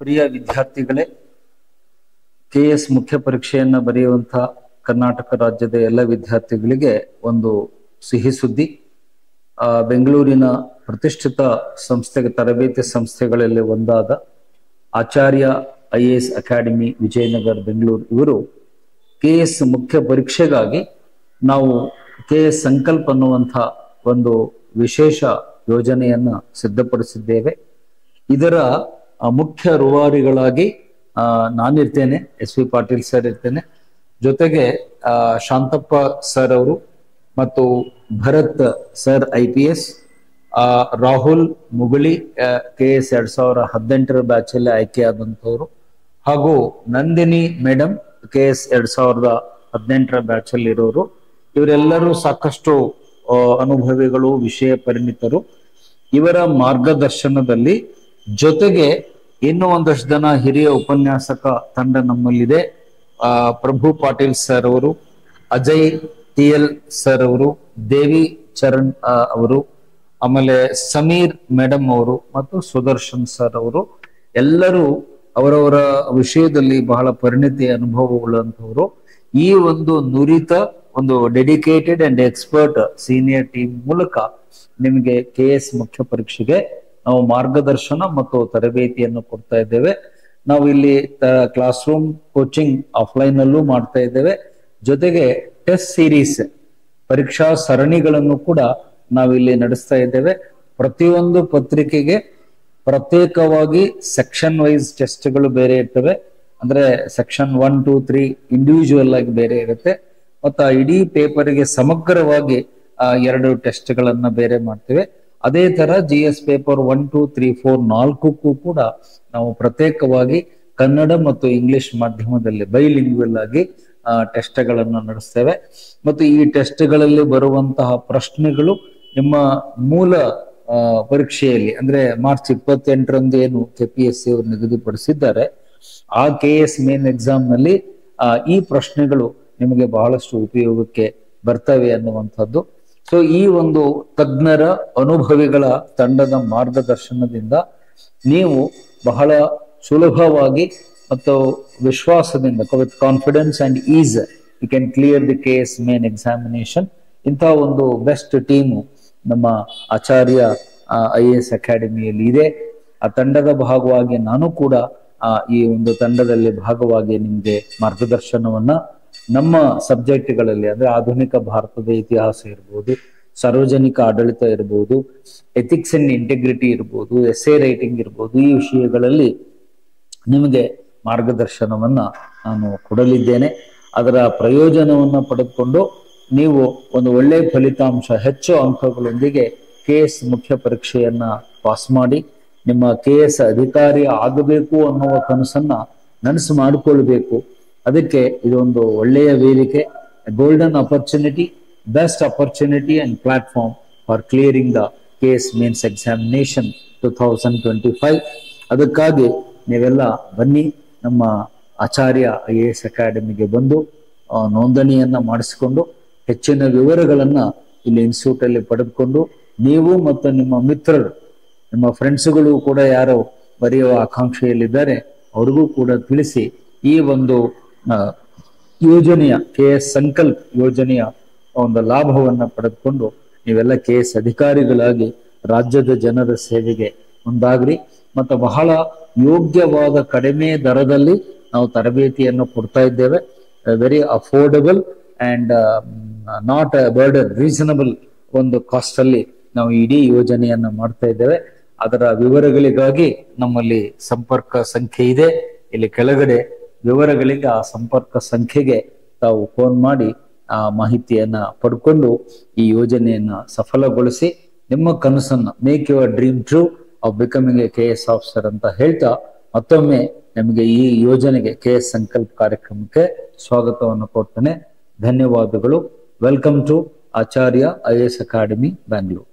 ಪ್ರಿಯ ವಿದ್ಯಾರ್ಥಿಗಳೇ, ಕೆಎಸ್ ಮುಖ್ಯ ಪರೀಕ್ಷೆಯನ್ನ ಬರೆಯುವಂತಹ ಕರ್ನಾಟಕ ರಾಜ್ಯದ ಎಲ್ಲ ವಿದ್ಯಾರ್ಥಿಗಳಿಗೆ ಒಂದು ಸಿಹಿ ಸುದ್ದಿ. ಬೆಂಗಳೂರಿನ ಪ್ರತಿಷ್ಠಿತ ಸಂಸ್ಥೆಗೆ ತರಬೇತಿ ಸಂಸ್ಥೆಗಳಲ್ಲಿ ಒಂದಾದ ಆಚಾರ್ಯ IAS ಅಕಾಡೆಮಿ ವಿಜಯನಗರ ಬೆಂಗಳೂರು ಇವರು ಕೆಎಸ್ ಮುಖ್ಯ ಪರೀಕ್ಷೆಗಾಗಿ ನಾವು ಕೆಎಸ್ ಸಂಕಲ್ಪ ಅನ್ನುವಂಥ ಒಂದು ವಿಶೇಷ ಯೋಜನೆಯನ್ನ ಸಿದ್ಧಪಡಿಸಿದ್ದೇವೆ. ಇದರ ಮುಖ್ಯ ರೂವಾರಿಗಳಾಗಿ ನಾನಿರ್ತೇನೆ, SV ಪಾಟೀಲ್ ಸರ್ ಇರ್ತೇನೆ, ಜೊತೆಗೆ ಶಾಂತಪ್ಪ ಸರ್ ಅವರು ಮತ್ತು Bharath sir IPS, Rahul Muguli KS 2018 batch ಅಲ್ಲಿ ಆಯ್ಕೆಯಾದಂಥವ್ರು, ಹಾಗೂ ನಂದಿನಿ ಮೇಡಮ್ KS 2018 ಬ್ಯಾಚ್ ಅಲ್ಲಿ ಇರೋರು. ಇವರೆಲ್ಲರೂ ಸಾಕಷ್ಟು ಅನುಭವಿಗಳು, ವಿಷಯ ಪರಿಣಿತರು. ಇವರ ಮಾರ್ಗದರ್ಶನದಲ್ಲಿ ಜೊತೆಗೆ ಇನ್ನೂ ಒಂದಷ್ಟು ಜನ ಹಿರಿಯ ಉಪನ್ಯಾಸಕ ತಂಡ ನಮ್ಮಲ್ಲಿದೆ. ಪ್ರಭು ಪಾಟೀಲ್ ಸರ್ ಅವರು, ಅಜಯ್ TL ಸರ್ ಅವರು, ದೇವಿ ಚರಣ್ ಅವರು, ಆಮೇಲೆ ಸಮೀರ್ ಮೇಡಮ್ ಅವರು ಮತ್ತು ಸುದರ್ಶನ್ ಸರ್ ಅವರು ಎಲ್ಲರೂ ಅವರವರ ವಿಷಯದಲ್ಲಿ ಬಹಳ ಪರಿಣಿತಿ ಅನುಭವವುಳ್ಳಂಥವರು. ಈ ಒಂದು ನುರಿತ ಒಂದು dedicated and expert senior team ಮೂಲಕ ನಿಮಗೆ KS ಮುಖ್ಯ ಪರೀಕ್ಷೆಗೆ ನಾವು ಮಾರ್ಗದರ್ಶನ ಮತ್ತು ತರಬೇತಿಯನ್ನು ಕೊಡ್ತಾ ಇದ್ದೇವೆ. ನಾವು ಇಲ್ಲಿ ಕ್ಲಾಸ್ ರೂಮ್ ಕೋಚಿಂಗ್ ಆಫ್ಲೈನ್ ಅಲ್ಲೂ ಮಾಡ್ತಾ ಇದ್ದೇವೆ. ಜೊತೆಗೆ ಟೆಸ್ಟ್ ಸೀರೀಸ್ ಪರೀಕ್ಷಾ ಸರಣಿಗಳನ್ನು ಕೂಡ ನಾವಿಲ್ಲಿ ನಡೆಸ್ತಾ ಇದ್ದೇವೆ. ಪ್ರತಿಯೊಂದು ಪತ್ರಿಕೆಗೆ ಪ್ರತ್ಯೇಕವಾಗಿ ಸೆಕ್ಷನ್ ವೈಸ್ ಟೆಸ್ಟ್ಗಳು ಬೇರೆ ಇರ್ತವೆ. ಅಂದ್ರೆ ಸೆಕ್ಷನ್ 1, 2, 3 ಇಂಡಿವಿಜುವಲ್ ಆಗಿ ಬೇರೆ ಇರುತ್ತೆ. ಮತ್ತು ಇಡೀ ಪೇಪರ್ಗೆ ಸಮಗ್ರವಾಗಿ 2 ಟೆಸ್ಟ್ಗಳನ್ನ ಬೇರೆ ಮಾಡ್ತೇವೆ. ಅದೇ ತರ GS ಪೇಪರ್ 1, 2, 3, 4 4ಕ್ಕೂ ಕೂಡ ನಾವು ಪ್ರತ್ಯೇಕವಾಗಿ ಕನ್ನಡ ಮತ್ತು ಇಂಗ್ಲಿಷ್ ಮಾಧ್ಯಮದಲ್ಲಿ ಬೈಲಿಂಗ್ವಲ್ ಆಗಿ ಟೆಸ್ಟ್ಗಳನ್ನು ನಡೆಸ್ತೇವೆ. ಮತ್ತು ಈ ಟೆಸ್ಟ್ಗಳಲ್ಲಿ ಬರುವಂತಹ ಪ್ರಶ್ನೆಗಳು ನಿಮ್ಮ ಮೂಲ ಪರೀಕ್ಷೆಯಲ್ಲಿ ಅಂದ್ರೆ ಮಾರ್ಚ್ 28ರಂದು ಏನು KPSC ಅವರು ನಿಗದಿಪಡಿಸಿದ್ದಾರೆ ಆ KS ಮೇನ್ ಎಕ್ಸಾಮ್ ನಲ್ಲಿ ಈ ಪ್ರಶ್ನೆಗಳು ನಿಮಗೆ ಬಹಳಷ್ಟು ಉಪಯೋಗಕ್ಕೆ ಬರ್ತವೆ ಅನ್ನುವಂಥದ್ದು. ಸೊ ಈ ಒಂದು ತಜ್ಞರ ಅನುಭವಿಗಳ ತಂಡದ ಮಾರ್ಗದರ್ಶನದಿಂದ ನೀವು ಬಹಳ ಸುಲಭವಾಗಿ ಮತ್ತು ವಿಶ್ವಾಸದಿಂದ with confidence and ease you can clear the KS main examination. ಇಂಥ ಒಂದು ಬೆಸ್ಟ್ ಟೀಮು ನಮ್ಮ ಆಚಾರ್ಯ IAS ಅಕಾಡೆಮಿಯಲ್ಲಿ ಇದೆ. ಆ ತಂಡದ ಭಾಗವಾಗಿ ನಾನು ಕೂಡ ಈ ಒಂದು ತಂಡದಲ್ಲಿ ಭಾಗವಾಗಿ ನಿಮಗೆ ಮಾರ್ಗದರ್ಶನವನ್ನ ನಮ್ಮ ಸಬ್ಜೆಕ್ಟ್ಗಳಲ್ಲಿ ಅಂದ್ರೆ ಆಧುನಿಕ ಭಾರತದ ಇತಿಹಾಸ ಇರ್ಬೋದು, ಸಾರ್ವಜನಿಕ ಆಡಳಿತ ಇರ್ಬೋದು, ಎಥಿಕ್ಸ್ ಅಂಡ್ ಇಂಟೆಗ್ರಿಟಿ ಇರ್ಬೋದು, ಎಸ್ಸೆ ರೈಟಿಂಗ್ ಇರ್ಬೋದು, ಈ ವಿಷಯಗಳಲ್ಲಿ ನಿಮಗೆ ಮಾರ್ಗದರ್ಶನವನ್ನ ನಾನು ಕೊಡಲಿದ್ದೇನೆ. ಅದರ ಪ್ರಯೋಜನವನ್ನ ಪಡೆದುಕೊಂಡು ನೀವು ಒಂದು ಒಳ್ಳೆಯ ಫಲಿತಾಂಶ, ಹೆಚ್ಚು ಅಂಕಗಳೊಂದಿಗೆ KS ಮುಖ್ಯ ಪರೀಕ್ಷೆಯನ್ನ ಪಾಸ್ ಮಾಡಿ ನಿಮ್ಮ KS ಅಧಿಕಾರಿ ಆಗಬೇಕು ಅನ್ನುವ ಕನಸನ್ನ ನನಸು ಮಾಡಿಕೊಳ್ಬೇಕು. ಅದಕ್ಕೆ ಇದೊಂದು ಒಳ್ಳೆಯ ವೇದಿಕೆ, golden opportunity, best opportunity and platform for clearing the KS mains examination 2025. ಅದಕ್ಕಾಗಿ ನೀವೆಲ್ಲ ಬನ್ನಿ, ನಮ್ಮ ಆಚಾರ್ಯ IAS ಅಕಾಡೆಮಿಗೆ ಬಂದು ನೋಂದಣಿಯನ್ನ ಮಾಡಿಸಿಕೊಂಡು ಹೆಚ್ಚಿನ ವಿವರಗಳನ್ನ ಇಲ್ಲಿ ಇನ್ಸ್ಟಿಟ್ಯೂಟ್ ಅಲ್ಲಿ ಪಡೆದುಕೊಂಡು ನೀವು ಮತ್ತು ನಿಮ್ಮ ಮಿತ್ರರು, ನಿಮ್ಮ ಫ್ರೆಂಡ್ಸ್ಗಳು ಕೂಡ ಯಾರೋ ಬರೆಯುವ ಆಕಾಂಕ್ಷೆಯಲ್ಲಿದ್ದಾರೆ ಅವ್ರಿಗೂ ಕೂಡ ತಿಳಿಸಿ ಈ ಒಂದು ಯೋಜನೆಯ KS ಸಂಕಲ್ಪ ಯೋಜನೆಯ ಒಂದು ಲಾಭವನ್ನ ಪಡೆದುಕೊಂಡು ನೀವೆಲ್ಲ KS ಅಧಿಕಾರಿಗಳಾಗಿ ರಾಜ್ಯದ ಜನರ ಸೇವೆಗೆ ಮುಂದಾಗ್ರಿ. ಮತ್ತು ಬಹಳ ಯೋಗ್ಯವಾದ ಕಡಿಮೆ ದರದಲ್ಲಿ ನಾವು ತರಬೇತಿಯನ್ನು ಕೊಡ್ತಾ ಇದ್ದೇವೆ. Very affordable and not a burden, reasonable ಒಂದು ಕಾಸ್ಟ್ ಅಲ್ಲಿ ನಾವು ಇಡೀ ಯೋಜನೆಯನ್ನ ಮಾಡ್ತಾ ಇದ್ದೇವೆ. ಅದರ ವಿವರಗಳಿಗಾಗಿ ನಮ್ಮಲ್ಲಿ ಸಂಪರ್ಕ ಸಂಖ್ಯೆ ಇದೆ, ಇಲ್ಲಿ ಕೆಳಗಡೆ ವಿವರಗಳಿಗೆ ಆ ಸಂಪರ್ಕ ಸಂಖ್ಯೆಗೆ ತಾವು ಫೋನ್ ಮಾಡಿ ಆ ಮಾಹಿತಿಯನ್ನ ಪಡ್ಕೊಂಡು ಈ ಯೋಜನೆಯನ್ನ ಸಫಲಗೊಳಿಸಿ ನಿಮ್ಮ ಕನಸನ್ನ make your dream true of becoming a KS officer ಅಂತ ಹೇಳ್ತಾ ಮತ್ತೊಮ್ಮೆ ನಮಗೆ ಈ ಯೋಜನೆಗೆ KS ಸಂಕಲ್ಪ ಕಾರ್ಯಕ್ರಮಕ್ಕೆ ಸ್ವಾಗತವನ್ನು ಕೊಡ್ತೇನೆ. ಧನ್ಯವಾದಗಳು. Welcome to Acharya IAS academy, Bangalore.